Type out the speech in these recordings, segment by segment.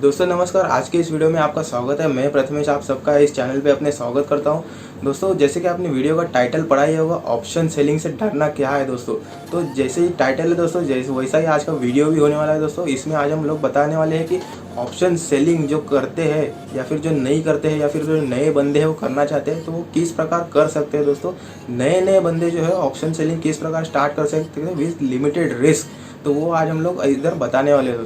दोस्तों नमस्कार। आज के इस वीडियो में आपका स्वागत है। मैं प्रथमेश आप सबका इस चैनल पे अपने स्वागत करता हूं। दोस्तों जैसे कि आपने वीडियो का टाइटल पढ़ा ही होगा, ऑप्शन सेलिंग से डरना क्या है दोस्तों। तो जैसे ही टाइटल है दोस्तों, जैसे वैसा ही आज का वीडियो भी होने वाला है दोस्तों। इसमें आज हम लोग बताने वाले हैं कि ऑप्शन सेलिंग जो करते हैं या फिर जो नहीं करते हैं या फिर जो नए बंदे हैं वो करना चाहते हैं तो वो किस प्रकार कर सकते हैं दोस्तों। नए बंदे जो है ऑप्शन सेलिंग किस प्रकार स्टार्ट कर सकते हैं विद लिमिटेड रिस्क, तो वो आज हम लोग इधर बताने वाले हैं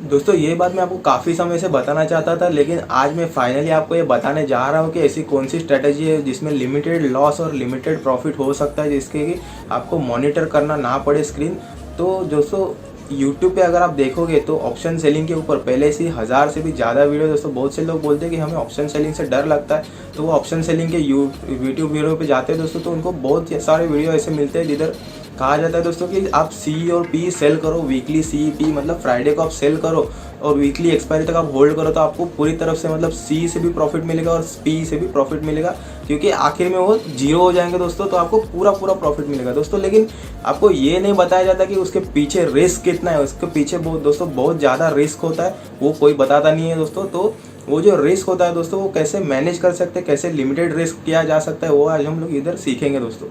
दोस्तों ये बात मैं आपको काफ़ी समय से बताना चाहता था, लेकिन आज मैं फाइनली आपको ये बताने जा रहा हूँ कि ऐसी कौन सी स्ट्रेटजी है जिसमें लिमिटेड लॉस और लिमिटेड प्रॉफिट हो सकता है, जिसके कि आपको मॉनिटर करना ना पड़े स्क्रीन। तो दोस्तों यूट्यूब पे अगर आप देखोगे तो ऑप्शन सेलिंग के ऊपर पहले से 1000 से भी ज़्यादा वीडियो दोस्तों। बहुत से लोग बोलते हैं कि हमें ऑप्शन सेलिंग से डर लगता है, तो वो ऑप्शन सेलिंग के यूट्यूब वीडियो पे जाते हैं दोस्तों, तो उनको बहुत सारे वीडियो ऐसे मिलते हैं जिधर कहा जाता है दोस्तों कि आप सी और पी सेल करो, वीकली सी पी मतलब फ्राइडे को आप सेल करो और वीकली एक्सपायरी तक आप होल्ड करो, तो आपको पूरी तरफ से मतलब सी से भी प्रॉफिट मिलेगा और पी से भी प्रॉफिट मिलेगा, क्योंकि आखिर में वो जीरो हो जाएंगे दोस्तों, तो आपको पूरा प्रॉफिट मिलेगा दोस्तों। लेकिन आपको ये नहीं बताया जाता कि उसके पीछे रिस्क कितना है। उसके पीछे बहुत ज़्यादा रिस्क होता है, वो कोई बताता नहीं है दोस्तों। तो वो जो रिस्क होता है दोस्तों वो कैसे मैनेज कर सकते हैं, कैसे लिमिटेड रिस्क किया जा सकता है, वो आज हम लोग इधर सीखेंगे दोस्तों।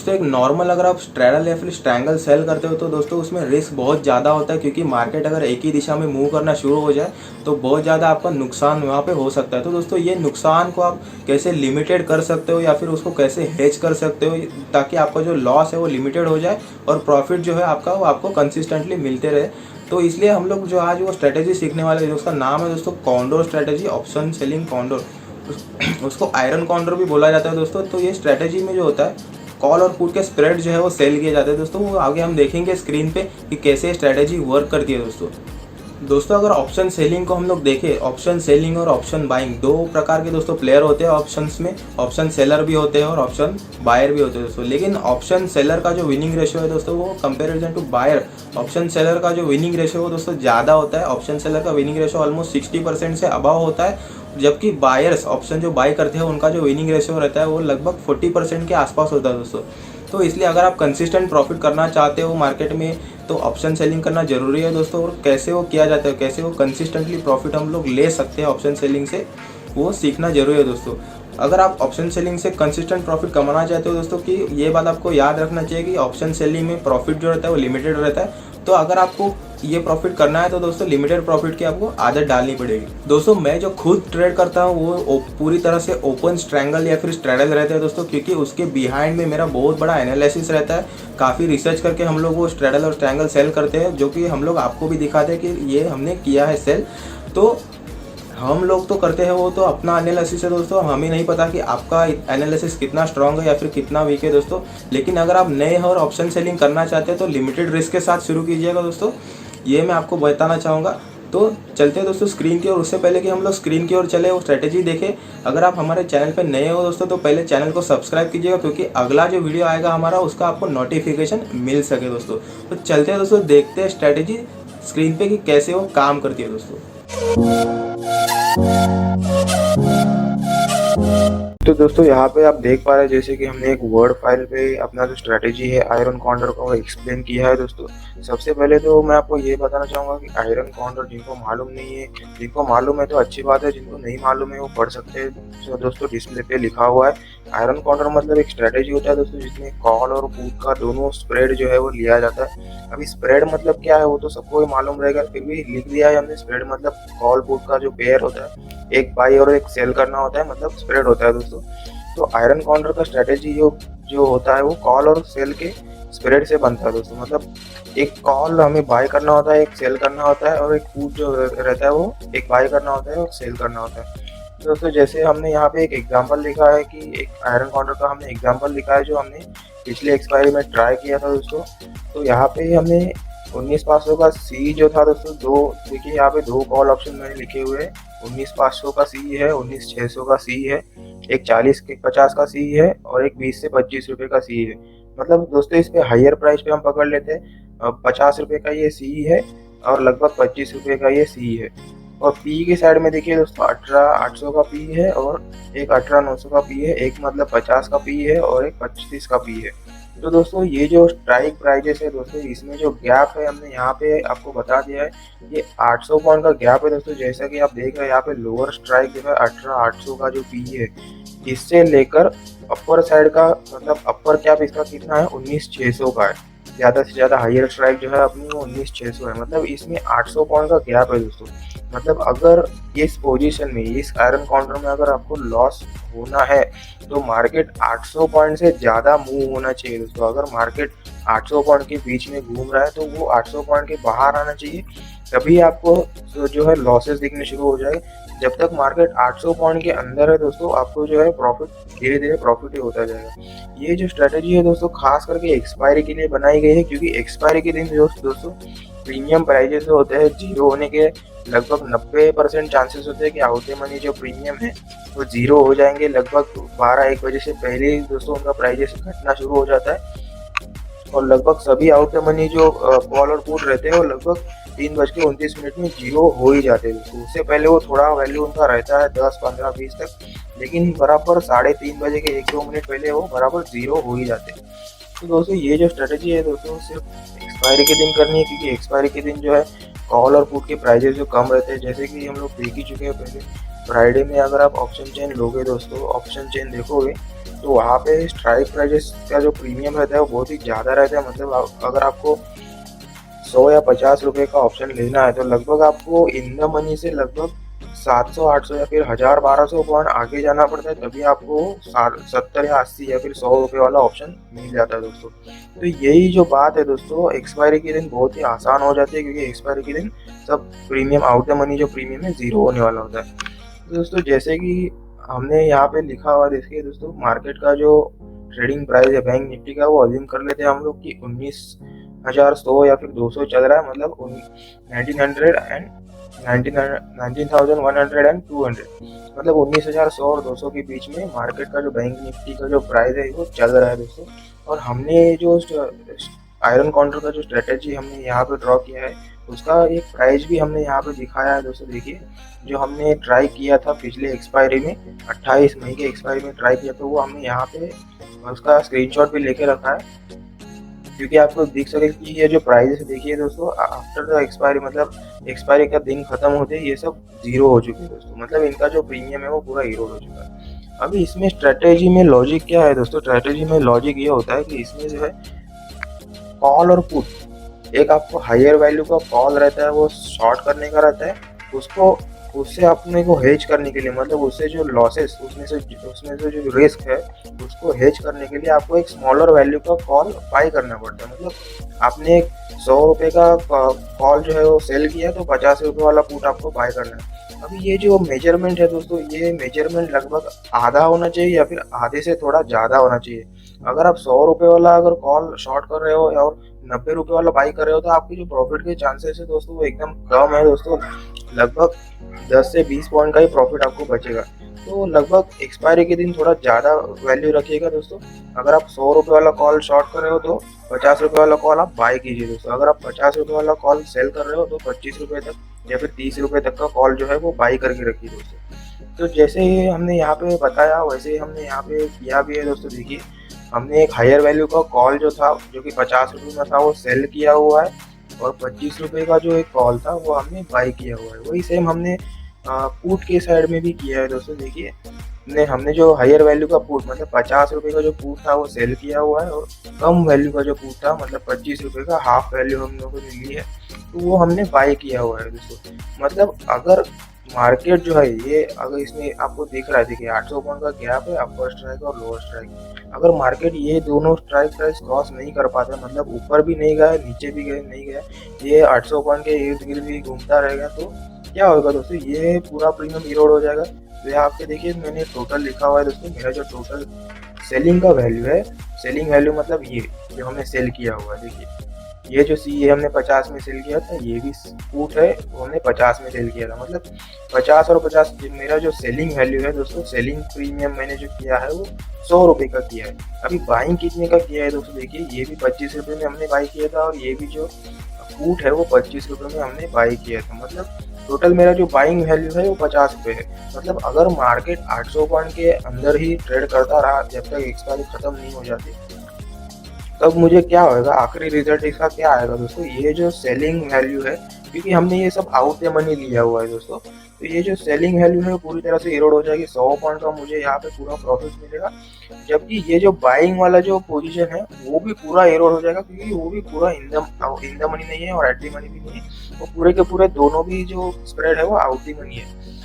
एक नॉर्मल अगर आप स्ट्रैडल या फिर स्ट्रैंगल सेल करते हो तो दोस्तों उसमें रिस्क बहुत ज़्यादा होता है, क्योंकि मार्केट अगर एक ही दिशा में मूव करना शुरू हो जाए तो बहुत ज़्यादा आपका नुकसान वहाँ पे हो सकता है। तो दोस्तों ये नुकसान को आप कैसे लिमिटेड कर सकते हो या फिर उसको कैसे हेज कर सकते हो, ताकि आपका जो लॉस है वो लिमिटेड हो जाए और प्रॉफिट जो है आपका वो आपको कंसिस्टेंटली मिलते रहे। तो इसलिए हम लोग जो आज वो स्ट्रेटेजी सीखने वाले हैं, उसका नाम है दोस्तों condor strategy, option selling condor. उसको आयरन कॉन्डोर भी बोला जाता है दोस्तों। तो ये स्ट्रेटेजी में जो होता है कॉल और पुट के स्प्रेड जो है वो सेल किए जाते हैं दोस्तों। वो आगे हम देखेंगे स्क्रीन पे कि कैसे स्ट्रेटेजी वर्क करती है दोस्तों अगर ऑप्शन सेलिंग को हम लोग देखें, ऑप्शन सेलिंग और ऑप्शन बाइंग दो प्रकार के दोस्तों प्लेयर होते हैं ऑप्शंस में। ऑप्शन सेलर भी होते हैं और ऑप्शन बायर भी होते हैं दोस्तों। लेकिन ऑप्शन सेलर का जो विनिंग रेशियो है दोस्तों वो comparison to buyer, option seller का जो विनिंग रेशियो है वो दोस्तों ज़्यादा होता है। ऑप्शन सेलर का विनिंग रेशियो ऑलमोस्ट 60% से अबव होता है, जबकि बायर्स ऑप्शन जो बाय करते हैं उनका जो विनिंग रेशियो रहता है वो लगभग 40% के आसपास होता है दोस्तों। तो इसलिए अगर आप कंसिस्टेंट प्रॉफिट करना चाहते हो मार्केट में तो ऑप्शन सेलिंग करना जरूरी है दोस्तों। और कैसे वो किया जाता है, कैसे वो कंसिस्टेंटली प्रॉफिट हम लोग ले सकते हैं ऑप्शन सेलिंग से, वो सीखना जरूरी है दोस्तों। अगर आप ऑप्शन सेलिंग से कंसिस्टेंट प्रॉफिट कमाना चाहते हो दोस्तों, कि ये बात आपको याद रखना चाहिए कि ऑप्शन सेलिंग में प्रॉफिट जो रहता है वो लिमिटेड रहता है। तो अगर आपको ये प्रॉफिट करना है तो दोस्तों लिमिटेड प्रॉफिट की आपको आदत डालनी पड़ेगी दोस्तों। मैं जो खुद ट्रेड करता हूँ वो पूरी तरह से ओपन स्ट्रैंगल या फिर स्ट्रैडल रहता है दोस्तों, क्योंकि उसके बिहाइंड में मेरा बहुत बड़ा एनालिसिस रहता है। काफ़ी रिसर्च करके हम लोग वो स्ट्रैडल और स्ट्रैंगल सेल करते हैं, जो कि हम लोग आपको भी दिखाते हैं कि ये हमने किया है सेल। तो हम लोग तो करते हैं वो तो अपना एनालिसिस है दोस्तों, हमें नहीं पता कि आपका एनालिसिस कितना स्ट्रांग है या फिर कितना वीक है दोस्तों। लेकिन अगर आप नए हैं और ऑप्शन सेलिंग करना चाहते हैं तो लिमिटेड रिस्क के साथ शुरू कीजिएगा दोस्तों, ये मैं आपको बताना चाहूँगा। तो चलते हैं दोस्तों स्क्रीन की ओर। उससे पहले कि हम लोग स्क्रीन की ओर चले वो स्ट्रेटेजी देखें, अगर आप हमारे चैनल पर नए हो दोस्तों तो पहले चैनल को सब्सक्राइब कीजिएगा, क्योंकि अगला जो वीडियो आएगा हमारा उसका आपको नोटिफिकेशन मिल सके दोस्तों। तो चलते हैं दोस्तों, देखते हैं स्ट्रेटेजी स्क्रीन पे कि कैसे वो काम करती है दोस्तों। तो दोस्तों यहाँ पे आप देख पा रहे हैं जैसे कि हमने एक वर्ड फाइल पे अपना जो स्ट्रेटेजी है आयरन कॉन्डर को एक्सप्लेन किया है दोस्तों। सबसे पहले तो मैं आपको ये बताना चाहूँगा कि आयरन कॉन्डर जिनको मालूम नहीं है, जिनको मालूम है तो अच्छी बात है, जिनको नहीं मालूम है वो पढ़ सकते हैं। तो दोस्तों डिस्प्ले पे लिखा हुआ है आयरन कॉन्डर मतलब एक स्ट्रेटेजी होता है दोस्तों, जिसमें कॉल और पुट का दोनों स्प्रेड जो है वो लिया जाता है। अभी स्प्रेड मतलब क्या है वो तो सबको ही मालूम रहेगा, फिर भी लिख दिया है हमने। स्प्रेड मतलब कॉल पुट का जो पेयर होता है, एक बाई और एक सेल करना होता है, मतलब स्प्रेड होता है दोस्तों। तो आयरन कॉन्डर का स्ट्रेटेजी जो होता है वो कॉल और सेल के स्प्रेड से बनता है दोस्तों। मतलब एक कॉल हमें बाय करना होता है, एक सेल करना होता है, और एक पुट जो रहता है वो एक बाय करना होता है और सेल करना होता है दोस्तों। जैसे हमने यहाँ पे एक एग्जांपल लिखा है कि एक आयरन कॉन्डर का हमने एग्जांपल लिखा है जो हमने पिछले एक्सपायरी में ट्राई किया था दोस्तों। तो यहाँ पे हमने 19,500 का सी जो था दोस्तों, दो देखिए यहाँ पे दो कॉल ऑप्शन मैंने लिखे हुए हैं। 19,500 का सी है, 19,600 का सी है, एक 40-50 का सी है और एक 20 से 25 रुपए का सी है। मतलब दोस्तों इस पे हायर प्राइस पे हम पकड़ लेते हैं। 50 रुपए का ये सी है और लगभग 25 रुपए का ये सी है। और पी की साइड में देखिए दोस्तों 18,800 का पी है और एक 18,900 का पी है, एक मतलब 50 का पी है और एक 25 का पी है। तो दोस्तों ये जो स्ट्राइक प्राइजेस है दोस्तों, इसमें जो गैप है हमने यहाँ पे आपको बता दिया है, ये 800 पॉइंट का गैप है दोस्तों। जैसा कि आप देख रहे हैं यहाँ पे लोअर स्ट्राइक जो है 18,800 का जो पी है, इससे लेकर अपर साइड का मतलब अपर कैप इसका कितना है 19,600 का है। ज़्यादा से ज़्यादा हायर स्ट्राइक जो है अपनी वो 19,600 है, मतलब इसमें 800 पॉइंट का गैप है दोस्तों। मतलब अगर इस पोजीशन में, इस आयरन काउंटर में अगर आपको लॉस होना है तो मार्केट 800 पॉइंट से ज़्यादा मूव होना चाहिए दोस्तों। अगर मार्केट 800 पॉइंट के बीच में घूम रहा है तो वो 800 पॉइंट के बाहर आना चाहिए, तभी आपको जो है लॉसेस दिखने शुरू हो जाए। जब तक मार्केट 800 पॉइंट के अंदर है दोस्तों, आपको जो है प्रॉफिट धीरे धीरे प्रॉफिट ही होता जाएगा। ये जो स्ट्रेटेजी है दोस्तों खास करके एक्सपायरी के लिए बनाई गई है, क्योंकि एक्सपायरी के दिन दोस्तों प्रीमियम प्राइजेस जो होते हैं जीरो होने के लगभग 90% चांसेस होते हैं कि आउट द मनी जो प्रीमियम है वो जीरो हो जाएंगे। लगभग 12-1 बजे से पहले ही दोस्तों उनका प्राइजेस घटना शुरू हो जाता है, और लगभग सभी आउट द मनी जो कॉल और पुट रहते हैं वो लगभग 3:29 में जीरो हो ही जाते हैं। उससे पहले वो थोड़ा वैल्यू उनका रहता है 10, 15, 20 तक, लेकिन बराबर 3:30 बजे के 1-2 मिनट पहले वो बराबर जीरो हो ही जाते हैं। तो दोस्तों ये जो स्ट्रेटेजी है दोस्तों सिर्फ एक्सपायरी के दिन करनी है, क्योंकि एक्सपायरी के दिन जो है कॉल और पुट के प्राइजेस जो कम रहते हैं, जैसे कि हम लोग देख ही चुके हैं पहले। फ्राइडे में अगर आप ऑप्शन चेन लोगे दोस्तों, ऑप्शन चेन देखोगे तो वहाँ पे स्ट्राइक प्राइजेस का जो प्रीमियम रहता है वो बहुत ही ज़्यादा रहता है। मतलब अगर आपको 100 या 50 रुपये का ऑप्शन लेना है तो लगभग आपको इन द मनी से लगभग 700-800 या फिर 1000-1200 पॉइंट आगे जाना पड़ता है, तभी आपको 70 या 80 या फिर 100 रुपये वाला ऑप्शन मिल जाता है दोस्तों। तो यही जो बात है दोस्तों, एक्सपायरी के दिन बहुत ही आसान हो जाती है, क्योंकि एक्सपायरी के दिन सब प्रीमियम आउट द मनी जो प्रीमियम है जीरो होने वाला होता है। तो दोस्तों जैसे कि हमने यहाँ पे लिखा हुआ देखिए दोस्तों, मार्केट का जो ट्रेडिंग प्राइस है बैंक निफ्टी का, वो अज्यूम कर लेते हैं हम लोग कि 19,100 या फिर 200 चल रहा है, मतलब 1900 एंड 19,100 एंड 200, मतलब 19,100 और 200 के बीच में मार्केट का जो बैंक निफ्टी का जो प्राइस है वो चल रहा है दोस्तों। और हमने जो आयरन काउंटर का जो स्ट्रेटेजी हमने यहाँ पे ड्रॉ किया है उसका एक प्राइस भी हमने यहाँ पे दिखाया है दोस्तों। देखिए जो हमने ट्राई किया था पिछले एक्सपायरी में, 28 मई के एक्सपायरी में ट्राई किया, तो वो हमने यहाँ पे उसका स्क्रीनशॉट भी लेके रखा है, क्योंकि आपको दिख सके कि ये जो प्राइस है देखिए दोस्तों, आफ्टर द एक्सपायरी मतलब एक्सपायरी का दिन खत्म होते ही ये सब जीरो हो चुके हैं दोस्तों। मतलब इनका जो प्रीमियम है वो पूरा हीरो हो चुका है। अभी इसमें स्ट्रेटेजी में लॉजिक क्या है दोस्तों, स्ट्रेटेजी में लॉजिक ये होता है कि इसमें जो है कॉल और पुट, एक आपको हायर वैल्यू का कॉल रहता है वो शॉर्ट करने का रहता है, उसको उससे अपने को हेज करने के लिए, मतलब उससे जो लॉसेस उसमें से जो रिस्क है उसको हेज करने के लिए आपको एक स्मॉलर वैल्यू का कॉल बाय करना पड़ता है। मतलब आपने 100 रुपये का कॉल जो है वो सेल किया तो 50 रुपये वाला पुट आपको बाय करना है। अभी ये जो मेजरमेंट है दोस्तों, ये मेजरमेंट लगभग आधा होना चाहिए या फिर आधे से थोड़ा ज़्यादा होना चाहिए। अगर आप 100 रुपये वाला अगर कॉल शॉर्ट कर रहे हो और 90 रुपये वाला बाई कर रहे हो तो आपकी जो प्रॉफिट के चांसेस है दोस्तों वो एकदम कम है दोस्तों। लगभग 10 से 20 पॉइंट का ही प्रॉफिट आपको बचेगा। तो लगभग एक्सपायरी के दिन थोड़ा ज़्यादा वैल्यू रखिएगा दोस्तों। अगर आप 100 रुपये वाला कॉल शॉर्ट कर रहे हो तो 50 रुपये वाला कॉल आप बाय कीजिए दोस्तों। अगर आप 50 रुपये वाला कॉल सेल कर रहे हो तो 25 रुपये तक या फिर 30 रुपये तक का कॉल जो है वो बाई करके रखिए दोस्तों। तो जैसे ही हमने यहाँ पे बताया वैसे ही हमने यहाँ पे किया भी है दोस्तों। देखिए हमने एक हायर वैल्यू का कॉल जो था जो कि 50 रुपये में था वो सेल किया हुआ है, और 25 रुपये का जो एक कॉल था वो हमने बाई किया हुआ है। वही सेम हमने पुट के साइड में भी किया है दोस्तों। देखिए हमने जो हायर वैल्यू का पुट मतलब 50 रुपये का जो पुट था वो सेल किया हुआ है, और कम वैल्यू का जो पुट था मतलब 25 रुपये का हाफ वैल्यू हम लोगों ने ली है तो वो हमने बाई किया हुआ है दोस्तों। मतलब अगर मार्केट जो है ये अगर इसमें आपको दिख रहा है, देखिए 800 पॉइंट का गैप है अपर स्ट्राइक और लोअर स्ट्राइक। अगर मार्केट ये दोनों स्ट्राइक प्राइस क्रॉस नहीं कर पाता, मतलब ऊपर भी नहीं गया नीचे भी नहीं गया, ये 800 पॉइंट के इर्द गिर्द भी घूमता रहेगा, तो क्या होगा दोस्तों, ये पूरा प्रीमियम इरोड हो जाएगा। तो यहाँ पे देखिए मैंने टोटल लिखा हुआ है दोस्तों, मेरा जो टोटल सेलिंग का वैल्यू है, सेलिंग वैल्यू मतलब ये जो हमने सेल किया हुआ है, देखिए ये जो सी हमने 50 में सेल किया था, ये भी पुट है वो हमने 50 में सेल किया था। मतलब 50 और 50 मेरा जो सेलिंग वैल्यू है दोस्तों, सेलिंग प्रीमियम मैंने जो किया है वो 100 रुपये का किया है। अभी बाइंग कितने का किया है दोस्तों, देखिए ये भी 25 रुपये में हमने बाई किया था, और ये भी जो पुट है वो 25 रुपये में हमने बाई किया था। मतलब टोटल मेरा जो बाइंग वैल्यू है वो 50 रुपये है। मतलब अगर मार्केट 800 पॉइंट के अंदर ही ट्रेड करता रहा जब तक एक्सपायरी खत्म नहीं हो जाती, तब मुझे क्या होएगा, आखिरी रिजल्ट इसका क्या आएगा दोस्तों, ये जो सेलिंग वैल्यू है, क्योंकि हमने ये सब आउट द मनी लिया हुआ है दोस्तों, तो ये जो सेलिंग वैल्यू है पूरी तरह से इरोड हो जाएगी। 100 पॉइंट का मुझे यहाँ पे पूरा प्रॉफिट मिलेगा, जबकि ये जो बाइंग वाला जो पोजीशन है वो भी पूरा इरोड हो जाएगा, क्योंकि वो भी पूरा इन द मनी नहीं है और एट द मनी भी नहीं है, वो पूरे के पूरे दोनों भी जो स्प्रेड है वो आउट द मनी है।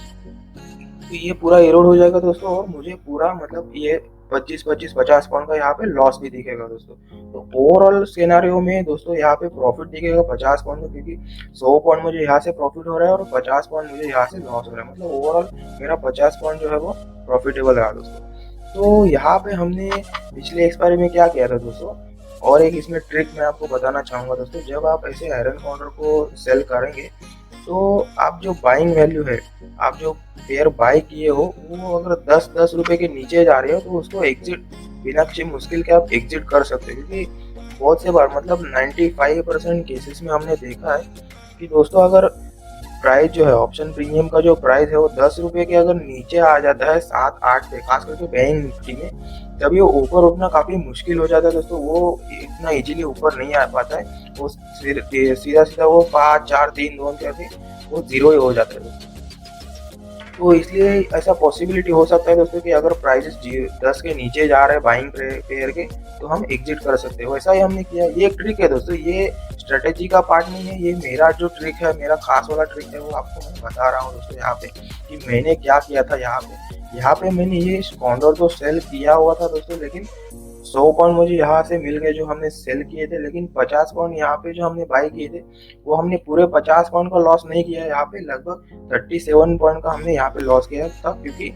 तो ये पूरा इरोड हो जाएगा दोस्तों, और मुझे पूरा मतलब ये 25-50 पॉइंट का यहाँ पे लॉस भी दिखेगा दोस्तों। तो ओवरऑल सिनेरियो में दोस्तों यहाँ पे प्रॉफिट दिखेगा 50 पॉइंट का, क्योंकि 100 पॉइंट मुझे यहाँ से प्रॉफिट हो रहा है और 50 पॉइंट मुझे यहाँ से लॉस हो रहा है, मतलब ओवरऑल मेरा 50 पॉइंट जो है वो प्रॉफिटेबल रहा दोस्तों। तो यहाँ पे हमने पिछले एक्सपायरी में क्या किया था दोस्तों, और एक इसमें ट्रिक मैं आपको बताना चाहूँगा दोस्तों। जब आप ऐसे आयरन काउंटर को सेल करेंगे तो आप जो बाइंग वैल्यू है, आप जो पेयर बाय किए हो, वो अगर 10-10 रुपए के नीचे जा रहे हो तो उसको एग्जिट बिना किसी मुश्किल के आप एग्जिट कर सकते हो, क्योंकि बहुत से बार मतलब 95% केसेस में हमने देखा है कि दोस्तों अगर प्राइस जो है ऑप्शन प्रीमियम का जो प्राइस है वो 10 रुपए के अगर नीचे आ जाता है 7-8 पे, खास करके बैंक निफ्टी में, तब ये ऊपर उठना काफ़ी मुश्किल हो जाता है दोस्तों, वो इतना इजीली ऊपर नहीं आ पाता है, वो सीधा सीधा वो 5-4-3-2 करके वो जीरो ही हो जाता है दोस्तों। तो इसलिए ऐसा पॉसिबिलिटी हो सकता है दोस्तों कि अगर प्राइसेस 10 के नीचे जा रहे हैं बाइंग पेयर के, तो हम एग्जिट कर सकते हैं। वैसा ही हमने किया, ये एक ट्रिक है दोस्तों, ये स्ट्रेटेजी का पार्ट नहीं है, ये मेरा जो ट्रिक है, मेरा खास वाला ट्रिक है, वो आपको मैं बता रहा हूँ दोस्तों यहाँ पे कि मैंने क्या किया था। यहाँ पे मैंने ये कॉन्डोर तो सेल किया हुआ था दोस्तों, लेकिन 100 पॉइंट मुझे यहाँ से मिल गए जो हमने सेल किए थे, लेकिन 50 पॉइंट यहाँ पे जो हमने बाई किए थे वो हमने पूरे 50 पॉइंट का लॉस नहीं किया। यहाँ पे लगभग 37 पॉइंट का हमने यहाँ पे लॉस किया था, क्योंकि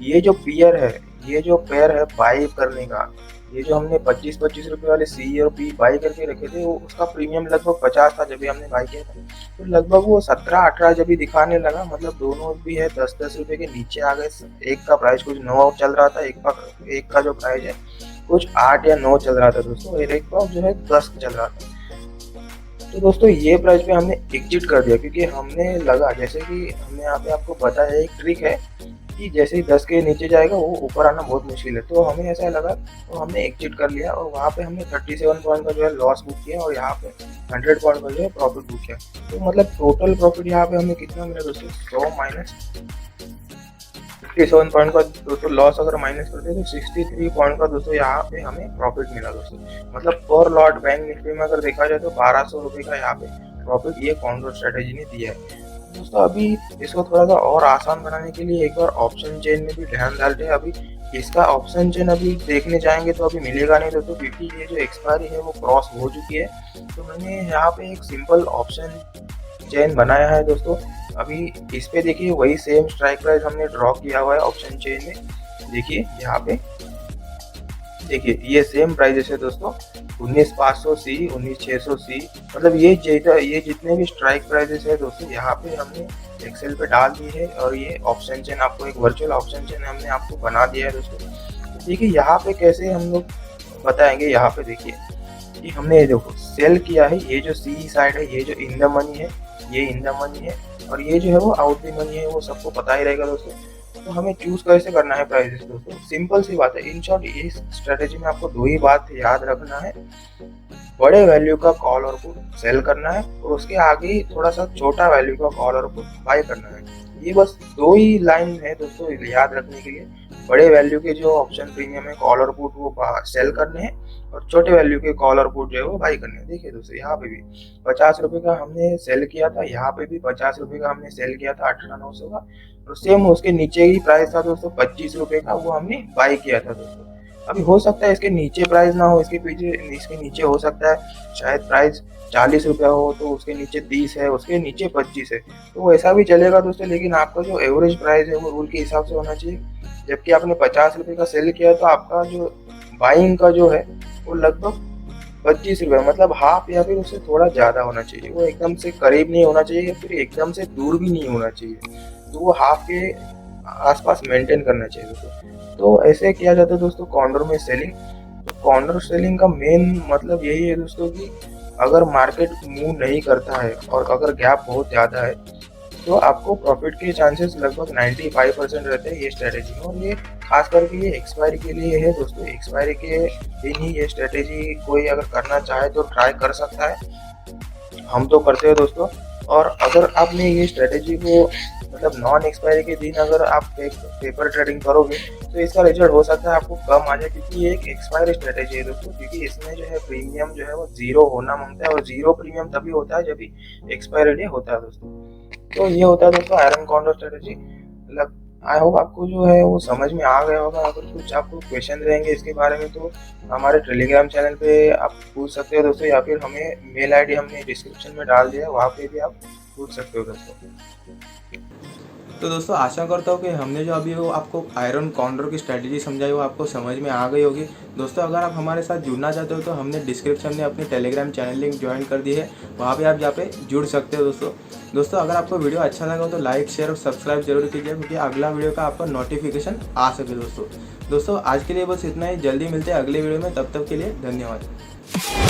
ये जो पेयर है, ये जो पेयर है बाई करने का, ये जो हमने 25-25 रुपए वाले सी और पी बाई करके रखे थे, वो उसका प्रीमियम लगभग 50 था जब भी हमने बाई किया था, तो लगभग वो 17-18 जब भी दिखाने लगा, मतलब दोनों भी है 10-10 रुपए के नीचे आ गए। एक का प्राइस कुछ 9 चल रहा था, एक का जो प्राइस है कुछ 8 या 9 चल रहा था दोस्तों, और एक का जो है 10 चल रहा था। तो दोस्तों ये प्राइस पे हमने एग्जिट कर दिया, क्योंकि हमने लगा, जैसे कि हमने यहाँ पे आपको बताया एक ट्रिक है कि जैसे ही 10 के नीचे जाएगा वो ऊपर आना बहुत मुश्किल है, तो हमें ऐसा लगा तो हमने एग्जिट कर लिया, और वहाँ पे हमने 37 पॉइंट का जो है लॉस बुक किया, और यहाँ पे 100 पॉइंट का जो है प्रॉफिट बुक किया। तो मतलब टोटल प्रॉफिट यहाँ पे हमें कितना मिला दोस्तों, 100 माइनस 57 पॉइंट का दोस्तों लॉस अगर माइनस करते हैं तो 63 पॉइंट का दोस्तों यहाँ पे हमें प्रॉफिट मिला दोस्तों। मतलब पर लॉट बैंक निफ्टी में अगर देखा जाए तो 1200 रुपये का यहाँ पे प्रॉफिट ये कॉन्डोर स्ट्रेटेजी ने दिया है दोस्तों। अभी इसको थोड़ा सा और आसान बनाने के लिए एक बार ऑप्शन चेन में भी ध्यान डालते हैं। अभी इसका ऑप्शन चेन अभी देखने जाएंगे तो अभी मिलेगा नहीं दोस्तों, क्योंकि ये जो एक्सपायरी है वो क्रॉस हो चुकी है। तो मैंने यहाँ पे एक सिंपल ऑप्शन चेन बनाया है दोस्तों। अभी इस पे देखिए वही सेम स्ट्राइक प्राइस हमने ड्रॉ किया हुआ है ऑप्शन चेन में। देखिए यहाँ पे देखिए ये सेम प्राइजेस है दोस्तों, 19,500 सी, 19,600 सी, मतलब ये जितने भी स्ट्राइक प्राइजेस है दोस्तों यहाँ पे हमने एक्सेल पे डाल दी है। और ये ऑप्शन चेन आपको एक वर्चुअल ऑप्शन चेन हमने आपको बना दिया है दोस्तों। तो देखिए यहाँ पे कैसे हम लोग बताएंगे। यहाँ पे देखिए कि हमने ये देखो सेल किया है, ये जो सी साइड है, ये जो इन द मनी है, ये इन द मनी है, और ये जो है वो आउट द मनी है, वो सबको पता ही रहेगा दोस्तों। तो हमें चूज कैसे करना है प्राइसेस दोस्तों, सिंपल सी बात है। इन शॉर्ट ये स्ट्रेटेजी में आपको दो ही बात याद रखना है, बड़े वैल्यू का कॉल और पुट सेल करना है, और उसके आगे ही थोड़ा सा छोटा वैल्यू का कॉल और पुट बाय करना है। ये बस दो ही लाइन है दोस्तों याद रखने के लिए। बड़े वैल्यू के जो ऑप्शन प्रीमियम है कॉल और पुट वो सेल करने हैं, और छोटे वैल्यू के कॉल और पुट जो है वो बाई करने हैं। देखिए दोस्तों यहाँ पे भी 50 रुपये का हमने सेल किया था, यहाँ पे भी 50 रुपये का हमने सेल किया था 18,900 का, और सेम उसके नीचे ही प्राइस था दोस्तों 25 रुपये का, वो हमने बाई किया था दोस्तों। अभी हो सकता है इसके नीचे प्राइस ना हो, इसके नीचे हो सकता है शायद प्राइस 40 रुपया हो, तो उसके नीचे 30 है, उसके नीचे 25 है, तो वैसा भी चलेगा दोस्तों। लेकिन आपका जो एवरेज प्राइस है वो रूल के हिसाब से होना चाहिए। जबकि आपने 50 रुपये का सेल किया तो आपका जो बाइंग का जो है वो लगभग 25 रुपये, मतलब हाफ या फिर उससे थोड़ा ज़्यादा होना चाहिए। वो एकदम से करीब नहीं होना चाहिए, फिर एकदम से दूर भी नहीं होना चाहिए, तो वो हाफ के आसपास मेंटेन करना चाहिए दोस्तों। तो ऐसे किया जाता है दोस्तों कॉर्नर में सेलिंग। तो कॉर्नर सेलिंग का मेन मतलब यही है दोस्तों कि अगर मार्केट मूव नहीं करता है और अगर गैप बहुत ज़्यादा है तो आपको प्रॉफिट के चांसेस लगभग 95% रहते हैं ये स्ट्रेटेजी में। और ये खास करके ये एक्सपायरी के लिए है दोस्तों। एक्सपायरी के दिन ही ये स्ट्रेटेजी कोई अगर करना चाहे तो ट्राई कर सकता है, हम तो करते हैं दोस्तों। और अगर आपने ये स्ट्रेटेजी को मतलब नॉन एक्सपायरी के दिन अगर आप पेपर ट्रेडिंग करोगे तो इसका रिजल्ट हो सकता है आपको कम आ जाए, क्योंकि ये एक एक्सपायरी स्ट्रेटेजी है दोस्तों। क्योंकि इसमें जो है प्रीमियम जो है वो जीरो होना मांगता है, और जीरो प्रीमियम तभी होता है जब भी एक्सपायरी डे होता है दोस्तों। तो ये होता है दोस्तों आयरन कॉन्डोर स्ट्रेटेजी। मतलब आई होप आपको जो है वो समझ में आ गया होगा। अगर कुछ आपको क्वेश्चन रहेंगे इसके बारे में तो हमारे टेलीग्राम चैनल पे आप पूछ सकते हो दोस्तों, या फिर हमें मेल आईडी हमने डिस्क्रिप्शन में डाल दिया है, वहाँ पे भी आप पूछ सकते हो दोस्तों। तो दोस्तों आशा करता हूँ कि हमने जो अभी वो आपको आयरन कॉन्डोर की स्ट्रेटेजी समझाई वो आपको समझ में आ गई होगी दोस्तों। अगर आप हमारे साथ जुड़ना चाहते हो तो हमने डिस्क्रिप्शन में अपनी टेलीग्राम चैनल लिंक ज्वाइन कर दी है, वहाँ पे आप पे जुड़ सकते हो दोस्तों। अगर आपको वीडियो अच्छा लगा तो लाइक शेयर और सब्सक्राइब जरूर कीजिए, क्योंकि अगला वीडियो का आपको नोटिफिकेशन आ सके दोस्तों। आज के लिए बस इतना ही, जल्दी मिलते हैं अगले वीडियो में, तब तक के लिए धन्यवाद।